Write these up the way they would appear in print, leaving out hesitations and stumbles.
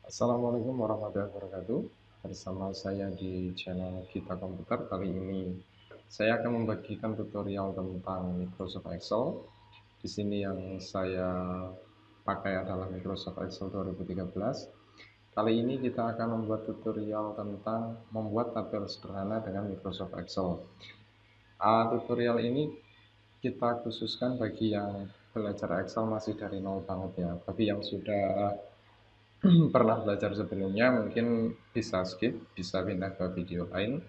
Assalamualaikum warahmatullahi wabarakatuh. Bersama saya di channel Kita Komputer. Kali ini saya akan membagikan tutorial tentang Microsoft Excel. Di sini yang saya pakai adalah Microsoft Excel 2013. Kali ini kita akan membuat tutorial tentang membuat tabel sederhana dengan Microsoft Excel. Tutorial ini kita khususkan bagi yang belajar Excel masih dari nol banget ya. Bagi yang sudah pernah belajar sebelumnya mungkin bisa skip, bisa pindah ke video lain.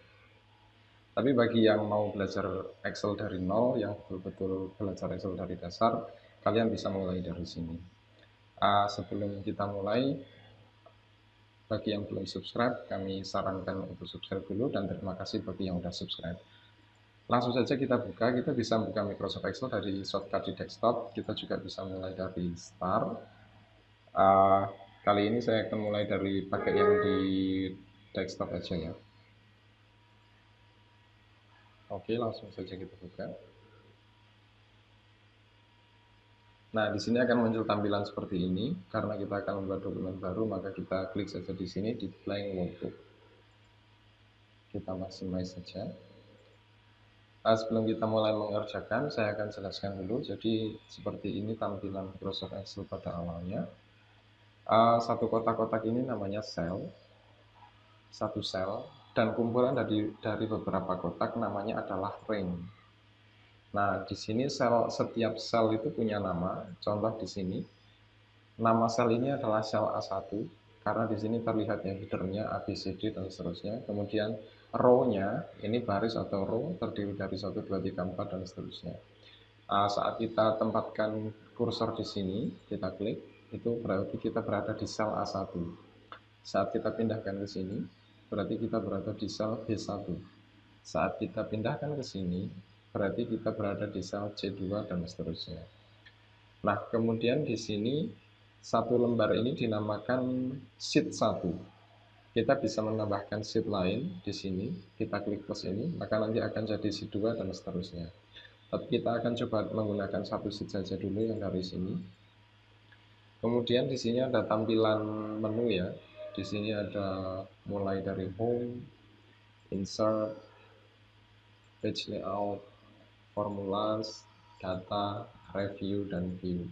Tapi bagi yang mau belajar Excel dari nol, yang betul-betul belajar Excel dari dasar, kalian bisa mulai dari sini. Sebelum kita mulai, bagi yang belum subscribe, kami sarankan untuk subscribe dulu, dan terima kasih bagi yang sudah subscribe. Langsung saja kita buka, kita bisa buka Microsoft Excel dari shortcut di desktop, kita juga bisa mulai dari start. Kali ini saya akan mulai dari pakai yang di desktop aja ya. Oke, langsung saja kita buka. Nah, di sini akan muncul tampilan seperti ini. Karena kita akan membuat dokumen baru, maka kita klik saja di sini di blank notebook. Kita maximize saja. Sebelum kita mulai mengerjakan, saya akan jelaskan dulu. Jadi, seperti ini tampilan Microsoft Excel pada awalnya. Satu kotak-kotak ini namanya sel. Satu sel. Dan kumpulan dari beberapa kotak namanya adalah ring. Nah, di sini setiap sel itu punya nama. Contoh di sini, nama sel ini adalah sel A1 karena di sini terlihat ya headernya A, B, C, D dan seterusnya. Kemudian row-nya ini baris atau row terdiri dari 1, 2, 3, 4 dan seterusnya. Saat kita tempatkan kursor di sini, kita klik, itu berarti kita berada di sel A1. Saat kita pindahkan ke sini, berarti kita berada di sel B1. Saat kita pindahkan ke sini, berarti kita berada di sel C2 dan seterusnya. Nah, kemudian di sini satu lembar ini dinamakan sheet 1. Kita bisa menambahkan sheet lain di sini, kita klik plus ini, maka nanti akan jadi sheet 2 dan seterusnya. Tapi kita akan coba menggunakan satu sheet saja dulu yang dari sini. Kemudian di sini ada tampilan menu ya. Di sini ada mulai dari home, insert, page layout, formulas, data, review, dan view.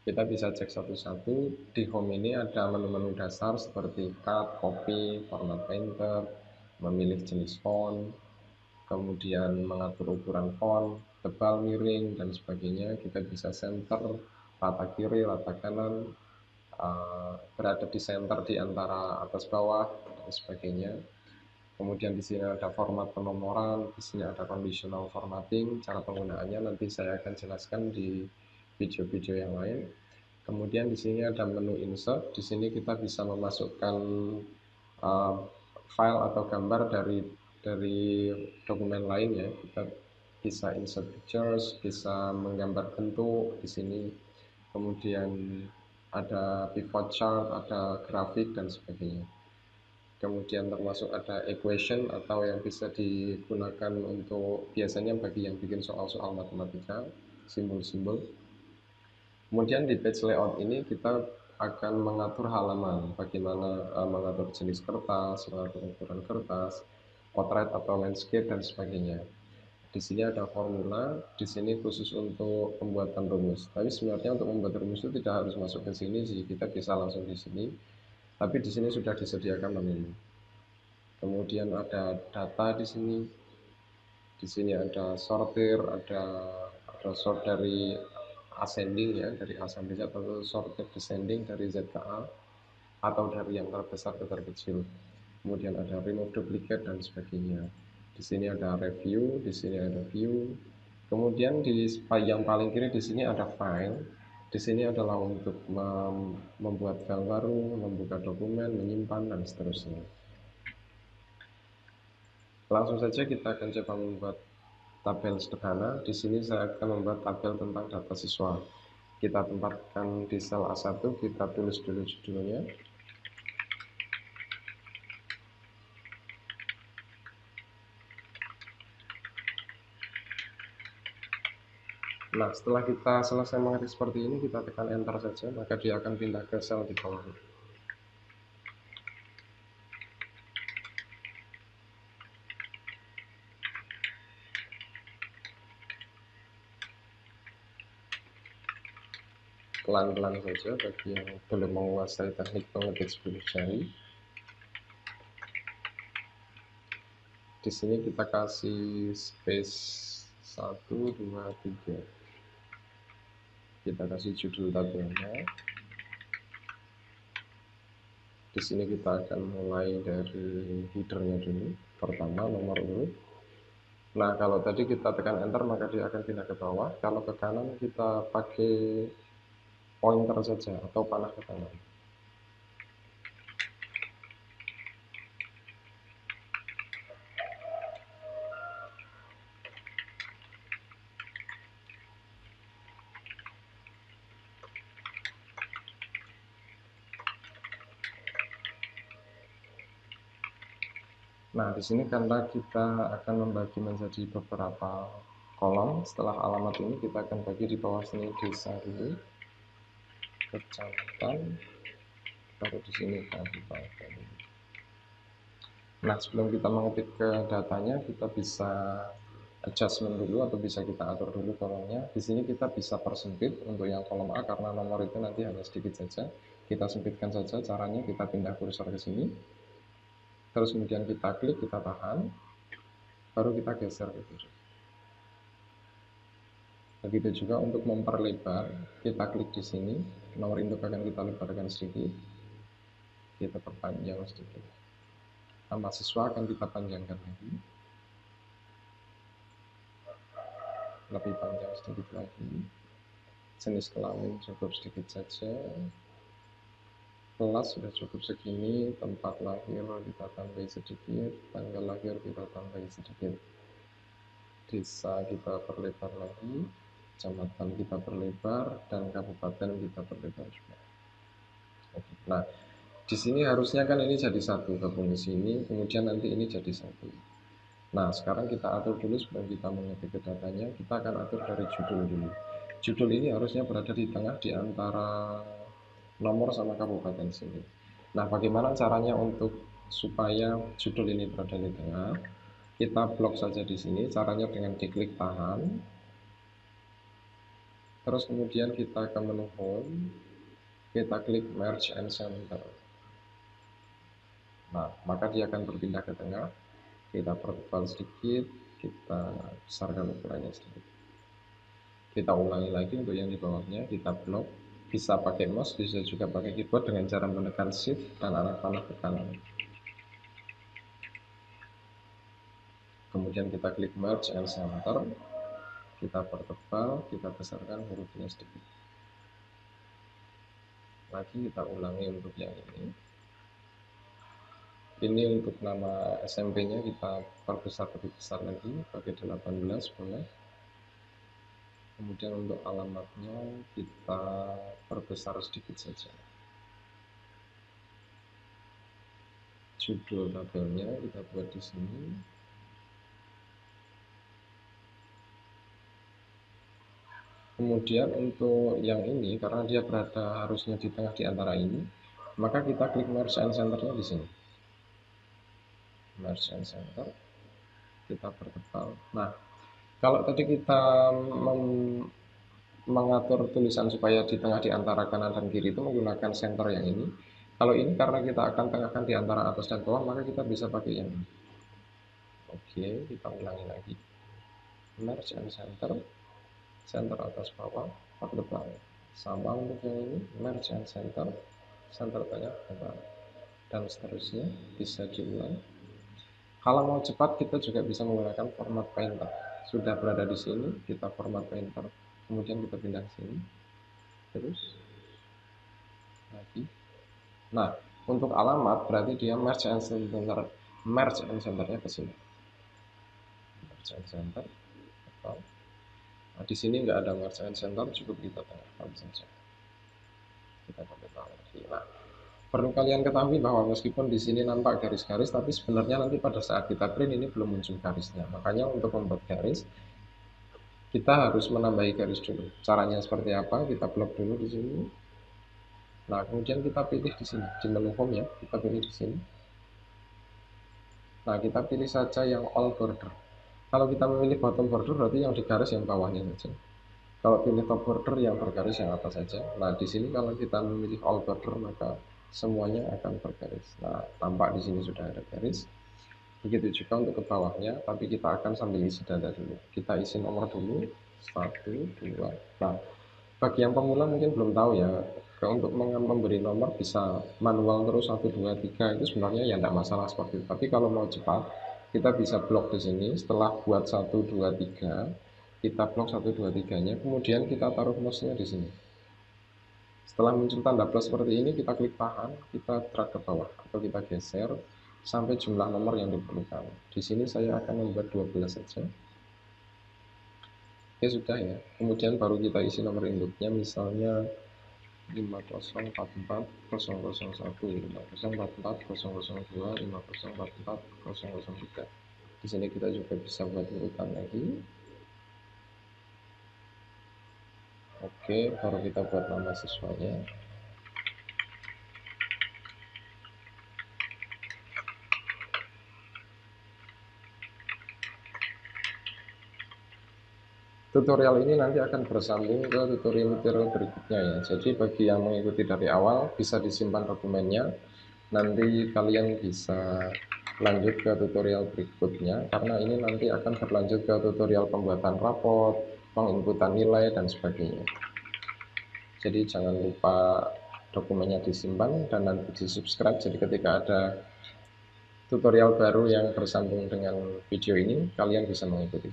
Kita bisa cek satu-satu. Di home ini ada menu-menu dasar seperti cut, copy, format painter, memilih jenis font, kemudian mengatur ukuran font, tebal, miring, dan sebagainya. Kita bisa center, rata kiri, rata kanan, berada di center di antara atas bawah, dan sebagainya. Kemudian di sini ada format penomoran, di sini ada conditional formatting. Cara penggunaannya nanti saya akan jelaskan di video-video yang lain. Kemudian di sini ada menu insert. Di sini kita bisa memasukkan file atau gambar dari dokumen lain ya. Kita bisa insert pictures, bisa menggambar bentuk di sini. Kemudian ada pivot chart, ada grafik dan sebagainya. Kemudian termasuk ada equation atau yang bisa digunakan untuk biasanya bagi yang bikin soal-soal matematika, simbol-simbol. Kemudian di page layout ini kita akan mengatur halaman, bagaimana mengatur jenis kertas, mengatur ukuran kertas, potret atau landscape dan sebagainya. Di sini ada formula, di sini khusus untuk pembuatan rumus. Tapi sebenarnya untuk membuat rumus itu tidak harus masuk ke sini sih, kita bisa langsung di sini. Tapi di sini sudah disediakan menu. Kemudian ada data di sini. Di sini ada sortir, ada sort dari ascending ya, dari A sampai Z, atau sortir descending dari Z ke A, atau dari yang terbesar ke terkecil. Kemudian ada remove duplicate dan sebagainya. Di sini ada review, di sini ada view. Kemudian di yang paling kiri di sini ada file. Di sini adalah untuk membuat file baru, membuka dokumen, menyimpan dan seterusnya. Langsung saja kita akan coba membuat tabel sederhana. Di sini saya akan membuat tabel tentang data siswa. Kita tempatkan di sel A1, kita tulis dulu judulnya. Nah, setelah kita selesai mengetik seperti ini, kita tekan enter saja, maka dia akan pindah ke sel di bawah. pelan-pelan saja bagi yang belum menguasai teknik mengetik 10 jari. Di sini kita kasih space 1, 2, 3. Kita kasih judul tabelnya. Di sini kita akan mulai dari headernya dulu. Pertama nomor urut. Nah, kalau tadi kita tekan enter maka dia akan pindah ke bawah. Kalau ke kanan kita pakai pointer saja atau panah ke kanan. Nah, di sini karena kita akan membagi menjadi beberapa kolom, setelah alamat ini kita akan bagi di bawah sini desa dulu, kecamatan, baru di sini kabupaten. Nah, sebelum kita mengetik ke datanya, kita bisa adjustment dulu atau bisa kita atur dulu kolomnya. Di sini kita bisa persempit untuk yang kolom A karena nomor itu nanti hanya sedikit saja. Kita sempitkan saja caranya, kita pindah kursor ke sini. Terus kemudian kita klik, kita tahan, baru kita geser ke kiri. Begitu juga untuk memperlebar, kita klik di sini, nomor induk akan kita lebarkan sedikit, kita perpanjang sedikit. Nama siswa akan kita panjangkan lagi, lebih panjang sedikit lagi. Jenis kelamin cukup sedikit saja. Kelas sudah cukup segini, tempat lahir kita tambahi sedikit, tanggal lahir kita tambahi sedikit. Desa kita perlebar lagi, kecamatan kita perlebar, dan kabupaten kita perlebar juga. Oke. Nah, di sini harusnya kan ini jadi satu, gabung ke sini, kemudian nanti ini jadi satu. Nah, sekarang kita atur dulu sebelum kita mengetik ke datanya, kita akan atur dari judul dulu. Judul ini harusnya berada di tengah di antara nomor sama kabupaten sini. Nah, bagaimana caranya untuk supaya judul ini berada di tengah? Kita blok saja di sini, caranya dengan diklik tahan. Terus kemudian kita ke menu home, kita klik merge and center. Nah, maka dia akan berpindah ke tengah. Kita pertebal sedikit, kita besarkan ukurannya sedikit. Kita ulangi lagi untuk yang di bawahnya, kita blok. Bisa pakai mouse, bisa juga pakai keyboard dengan cara menekan shift dan arah panah ke kanan. Kemudian kita klik merge and center. Kita pertebal, kita besarkan hurufnya sedikit. Lagi kita ulangi untuk yang ini. Ini untuk nama SMP-nya kita perbesar lebih besar lagi, pakai 18 boleh. Kemudian untuk alamatnya kita perbesar sedikit saja. Judul tabelnya kita buat di sini. Kemudian untuk yang ini, karena dia berada harusnya di tengah di antara ini, maka kita klik merge and center-nya di sini. Merge and center, kita pertebal. Nah, kalau tadi kita mengatur tulisan supaya di tengah di antara kanan dan kiri itu menggunakan center yang ini. Kalau ini karena kita akan tengahkan di antara atas dan bawah, maka kita bisa pakai yang ini. Oke, kita ulangi lagi. Merge and center, center atas bawah, pertebal. Sama untuk yang ini, merge and center, center tengah bawah, dan seterusnya bisa diulang. Kalau mau cepat kita juga bisa menggunakan format painter. Sudah berada di sini, kita format painter, kemudian kita pindah ke sini, terus lagi. Nah, untuk alamat berarti dia merge and centernya ke sini. Merge and center. Nah, di sini nggak ada merge and center, cukup kita tengahkan saja. Kita pakai lagi. Nah, perlu kalian ketahui bahwa meskipun di sini nampak garis-garis, tapi sebenarnya nanti pada saat kita print ini belum muncul garisnya. Makanya untuk membuat garis, kita harus menambahi garis dulu. Caranya seperti apa? Kita blok dulu di sini. Nah, kemudian kita pilih di sini, di menu home ya, kita pilih di sini. Nah, kita pilih saja yang all border. Kalau kita memilih bottom border, berarti yang di garis yang bawahnya saja. Kalau pilih top border yang bergaris yang atas saja. Nah, di sini kalau kita memilih all border maka semuanya akan bergaris. Nah, tampak di sini sudah ada garis. Begitu juga untuk ke bawahnya, tapi kita akan sambil isi data dulu. Kita isi nomor dulu, 1, 2. Nah, bagi yang pemula mungkin belum tahu ya, untuk memberi nomor bisa manual terus 1, 2, 3 itu sebenarnya ya tidak masalah seperti itu. Tapi kalau mau cepat, kita bisa blok di sini. Setelah buat 1, 2, 3, kita blok 1, 2, 3-nya, kemudian kita taruh mouse-nya di sini. Setelah muncul tanda plus seperti ini, kita klik tahan, kita drag ke bawah atau kita geser sampai jumlah nomor yang diperlukan. Di sini saya akan membuat 12 saja. Oke, sudah ya. Kemudian baru kita isi nomor induknya, misalnya 5044 001, 5044 002, 5044 003. Di sini kita juga bisa buat urutan lagi. Oke, baru kita buat nama siswanya. Tutorial ini nanti akan bersambung ke tutorial-tutorial berikutnya ya. Jadi bagi yang mengikuti dari awal bisa disimpan dokumennya. Nanti kalian bisa lanjut ke tutorial berikutnya karena ini nanti akan berlanjut ke tutorial pembuatan raport, penginputan nilai dan sebagainya. Jadi jangan lupa dokumennya disimpan dan nanti di-subscribe. Jadi ketika ada tutorial baru yang bersambung dengan video ini, kalian bisa mengikuti.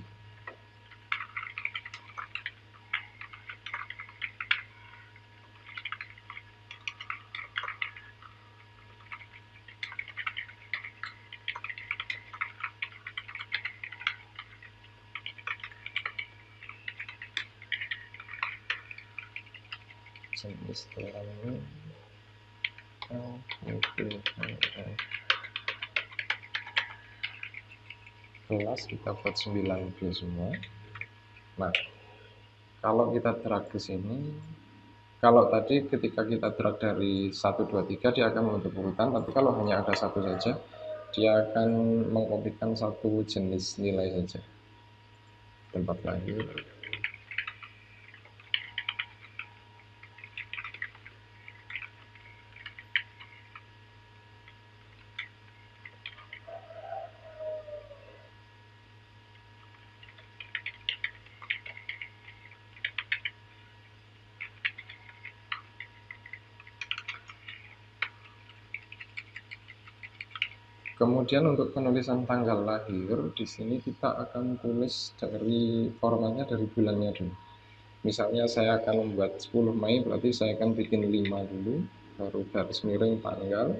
Jenis terangnya kelas kita buat 9B semua. Nah, kalau kita drag ke sini, kalau tadi ketika kita drag dari 1, 2, 3 dia akan membentuk urutan, tapi kalau hanya ada satu saja dia akan mengkopikan satu jenis nilai saja. Tempat lahir, kemudian untuk penulisan tanggal lahir di sini kita akan tulis dari formatnya dari bulannya dulu. Misalnya saya akan membuat 10 Mei, berarti saya akan bikin 5 dulu, baru garis miring tanggal,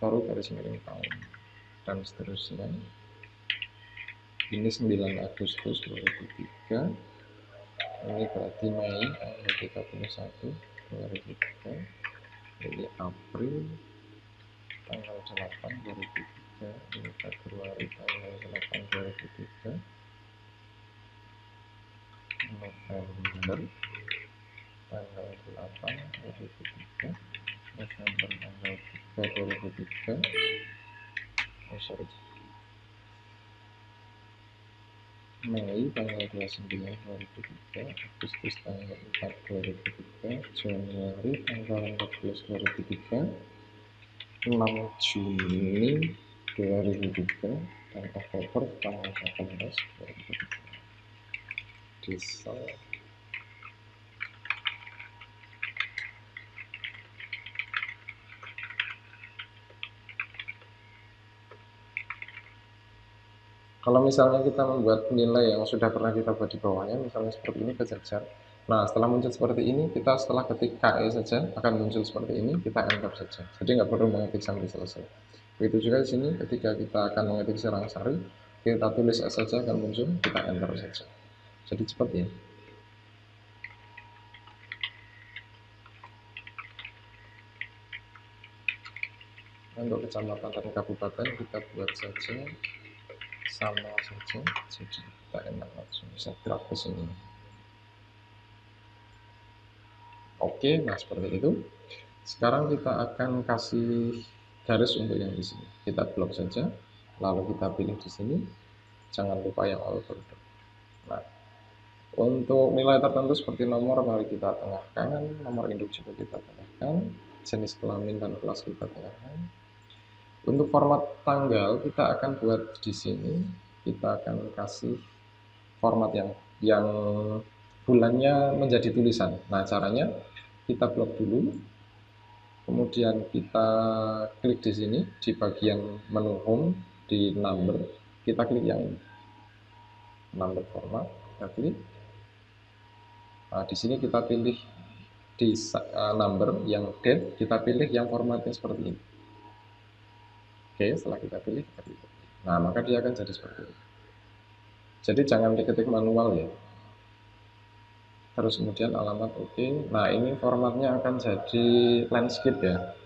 baru garis miring tahun, dan seterusnya. Ini 9 Agustus 2003, ini berarti Mei tanggal 31 2003, ini April tanggal 8 2003, ini Februari tanggal 8 2003, November tanggal 8 2003, Desember tanggal 3 2003, Mei tanggal 29 2003, Agustus tanggal 4 2003, Januari tanggal 14 2003, 6 Juni 2003, dan Oktober tanggal 18 2003. Desain. Kalau misalnya kita membuat nilai yang sudah pernah kita buat di bawahnya, misalnya seperti ini kejajar. Nah, setelah muncul seperti ini, kita setelah ketik KE saja akan muncul seperti ini, kita enter saja. Jadi nggak perlu mengetik sampai selesai. Begitu juga di sini, ketika kita akan mengetik Serangsari, kita tulis S saja akan muncul, kita enter saja. Jadi cepat ya. Untuk kecamatan dan kabupaten kita buat saja sama saja, jadi kita enak langsung bisa drag ke sini. Oke, nah seperti itu. Sekarang kita akan kasih garis untuk yang di sini. Kita blok saja, lalu kita pilih di sini. Jangan lupa yang all border. Nah, Untuk nilai tertentu seperti nomor, mari kita tengahkan, nomor induk juga kita tengahkan, jenis kelamin dan kelas kita tengahkan. Untuk format tanggal kita akan buat di sini, kita akan kasih format yang bulannya menjadi tulisan. Nah, caranya kita blok dulu, kemudian kita klik di sini di bagian menu home di number, kita klik yang ini, number format, kita klik. Nah, di sini kita pilih di number yang date, kita pilih yang formatnya seperti ini. Oke, setelah kita pilih, kita pilih. Nah, maka dia akan jadi seperti ini. Jadi jangan diketik manual ya. Terus kemudian alamat oke. Nah, ini formatnya akan jadi landscape ya.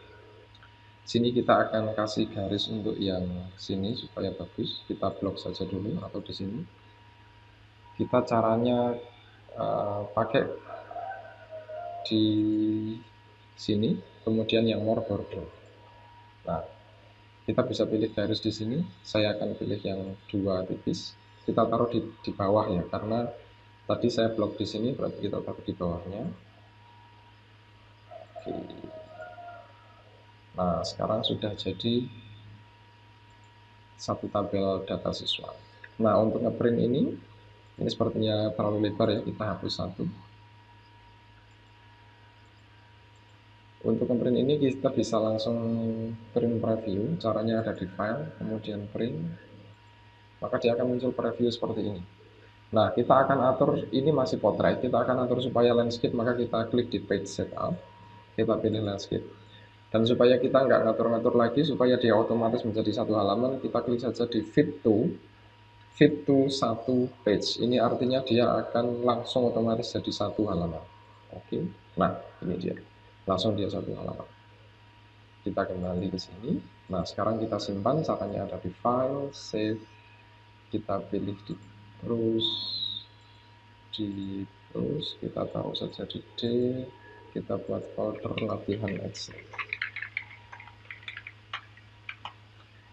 Sini kita akan kasih garis untuk yang sini supaya bagus. Kita blok saja dulu atau di sini. Kita caranya pakai di sini, kemudian yang more border. Nah, kita bisa pilih garis di sini. Saya akan pilih yang 2 tipis. Kita taruh di bawah ya, karena tadi saya blok di sini, berarti kita taruh di bawahnya. Oke. Nah, sekarang sudah jadi satu tabel data siswa. Nah, untuk ngeprint ini sepertinya terlalu lebar ya, kita hapus satu. Untuk ngeprint ini kita bisa langsung print preview, caranya ada di file, kemudian print, maka dia akan muncul preview seperti ini. Nah, kita akan atur, ini masih portrait, kita akan atur supaya landscape, maka kita klik di page setup, kita pilih landscape. Dan supaya kita nggak ngatur-ngatur lagi, supaya dia otomatis menjadi satu halaman, kita klik saja di fit to satu page. Ini artinya dia akan langsung otomatis jadi satu halaman. Oke, nah ini dia, langsung dia satu halaman. Kita kembali ke sini. Nah, sekarang kita simpan, caranya ada di file, save, kita pilih di terus kita taruh saja di D, kita buat folder latihan Excel,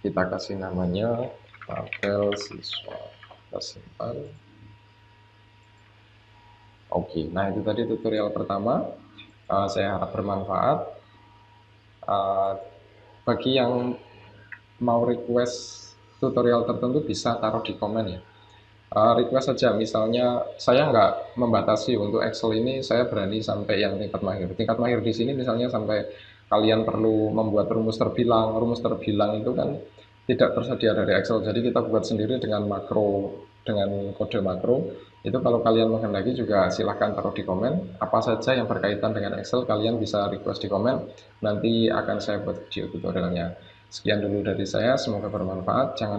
kita kasih namanya tabel siswa, kita simpan. Oke, nah itu tadi tutorial pertama, saya harap bermanfaat. Bagi yang mau request tutorial tertentu bisa taruh di komen ya. Request saja, misalnya saya nggak membatasi untuk Excel ini, saya berani sampai yang tingkat mahir. Tingkat mahir di sini misalnya sampai kalian perlu membuat rumus terbilang. Rumus terbilang itu kan tidak tersedia dari Excel, jadi kita buat sendiri dengan makro, dengan kode makro. Itu kalau kalian menghendaki juga silahkan taruh di komen. Apa saja yang berkaitan dengan Excel kalian bisa request di komen. Nanti akan saya buat video tutorialnya. Sekian dulu dari saya, semoga bermanfaat. Jangan